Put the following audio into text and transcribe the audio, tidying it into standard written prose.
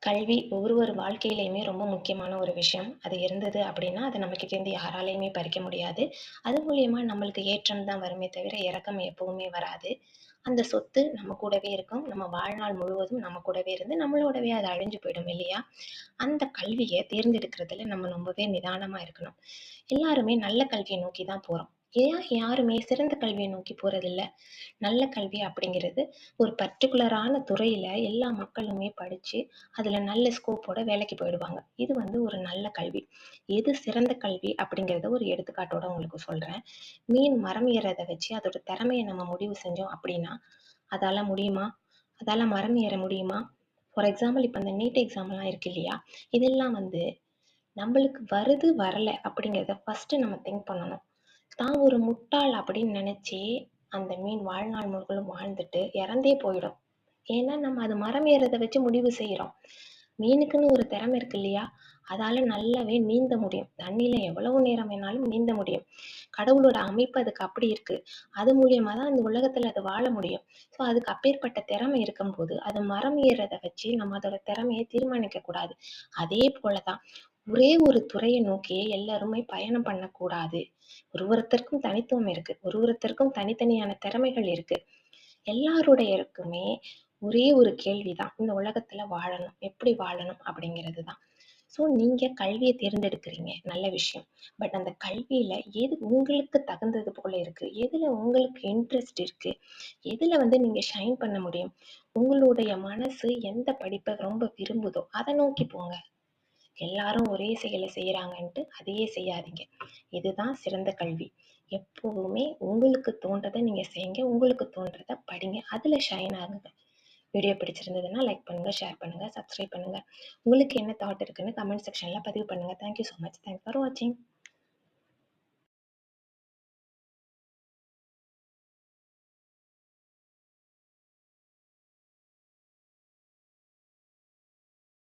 கல்வி ஒவ்வொரு வாழ்க்கையிலயுமே ரொம்ப முக்கியமான ஒரு விஷயம். அது இருந்தது அப்படின்னா, அத நம்மகிட்டேருந்து யாராலயுமே பறிக்க முடியாது. அது மூலியமா நம்மளுக்கு ஏற்றம் தான் வருமே தவிர, இறக்கம் எப்பவுமே வராது. அந்த சொத்து நம்ம கூடவே இருக்கும். நம்ம வாழ்நாள் முழுவதும் நம்ம கூடவே இருந்து, நம்மளோடவே அது அழிஞ்சு போயிடும் இல்லையா? அந்த கல்விய தேர்ந்தெடுக்கிறதுல நம்ம ரொம்பவே நிதானமா இருக்கணும். எல்லாருமே நல்ல கல்விய நோக்கி தான் போறோம். ஏன் யாருமே சிறந்த கல்விய நோக்கி போறதில்ல? நல்ல கல்வி அப்படிங்கிறது ஒரு பர்ட்டிகுலரான துறையில எல்லா மக்களுமே படிச்சு, அதுல நல்ல ஸ்கோப்போட வேலைக்கு போயிடுவாங்க. இது வந்து ஒரு நல்ல கல்வி. எது சிறந்த கல்வி அப்படிங்கிறத ஒரு எடுத்துக்காட்டோட உங்களுக்கு சொல்றேன். மீன் மரம் ஏர்றத வச்சு அதோட திறமைய நம்ம முடிவு செஞ்சோம் அப்படின்னா, அதால முடியுமா? அதால மரம் ஏற முடியுமா? ஃபார் எக்ஸாம்பிள் இப்ப இந்த நீட் எக்ஸாம்லாம் இருக்கு இல்லையா? இதெல்லாம் வந்து நம்மளுக்கு வருது, வரல அப்படிங்கிறத ஃபர்ஸ்ட்டு நம்ம திங்க் பண்ணணும். தான் ஒரு முட்டாள் அப்படின்னு நினைச்சு அந்த மீன் வாழ்நாள் முழுவதும் வாழ்ந்துட்டு இறந்தே போயிடும். ஏன்னா நம்ம அது மரம் ஏறுறத வச்சு முடிவு செய்யறோம். மீனுக்குன்னு ஒரு திறமை இருக்கு இல்லையா? அதால நல்லாவே நீந்த முடியும். தண்ணியில எவ்வளவு நேரம் வேணாலும் நீந்த முடியும். கடவுளோட அமைப்பு அதுக்கு அப்படி இருக்கு. அது மூலியமா தான் அந்த உலகத்துல அது வாழ முடியும். ஸோ அதுக்கு அப்பேற்பட்ட திறமை இருக்கும்போது, அது மரம் ஏறுறத வச்சு நம்ம அதோட திறமைய தீர்மானிக்க கூடாது. அதே போல தான் ஒரே ஒரு துறைய நோக்கியே எல்லாருமே பயணம் பண்ணக்கூடாது. ஒருத்தருக்கும் தனித்துவம் இருக்கு. ஒருத்தருக்கும் தனித்தனியான திறமைகள் இருக்கு. எல்லாருடையருக்குமே ஒரே ஒரு கேள்விதான். இந்த உலகத்துல வாழணும். எப்படி வாழணும்? அப்படிங்கிறது தான். ஸோ நீங்க கல்விய தேர்ந்தெடுக்கிறீங்க. நல்ல விஷயம். பட் அந்த கல்வியில எது உங்களுக்கு தகுந்தது போல இருக்கு? எதுல உங்களுக்கு இன்ட்ரெஸ்ட் இருக்கு? எதுல வந்து நீங்க ஷைன் பண்ண முடியும்? உங்களுடைய மனசு எந்த படிப்ப ரொம்ப விரும்புதோ, அத நோக்கி போங்க. எல்லாரும் ஒரே செயல செய்றாங்கன்ட்டு அதையே செய்யாதீங்க. இதுதான் சிறந்த கல்வி. எப்பவுமே உங்களுக்கு தோன்றத நீங்க செய்யுங்க. உங்களுக்கு தோன்றத படிங்க. அதுல ஷைன் ஆகுங்க. வீடியோ பிடிச்சிருந்ததுன்னா லைக் பண்ணுங்க, ஷேர் பண்ணுங்க, சப்ஸ்கிரைப் பண்ணுங்க. உங்களுக்கு என்ன தாட் இருக்குன்னு கமெண்ட் செக்ஷன்ல பதிவு பண்ணுங்க. Thank you so much. Thanks for வாட்சிங்.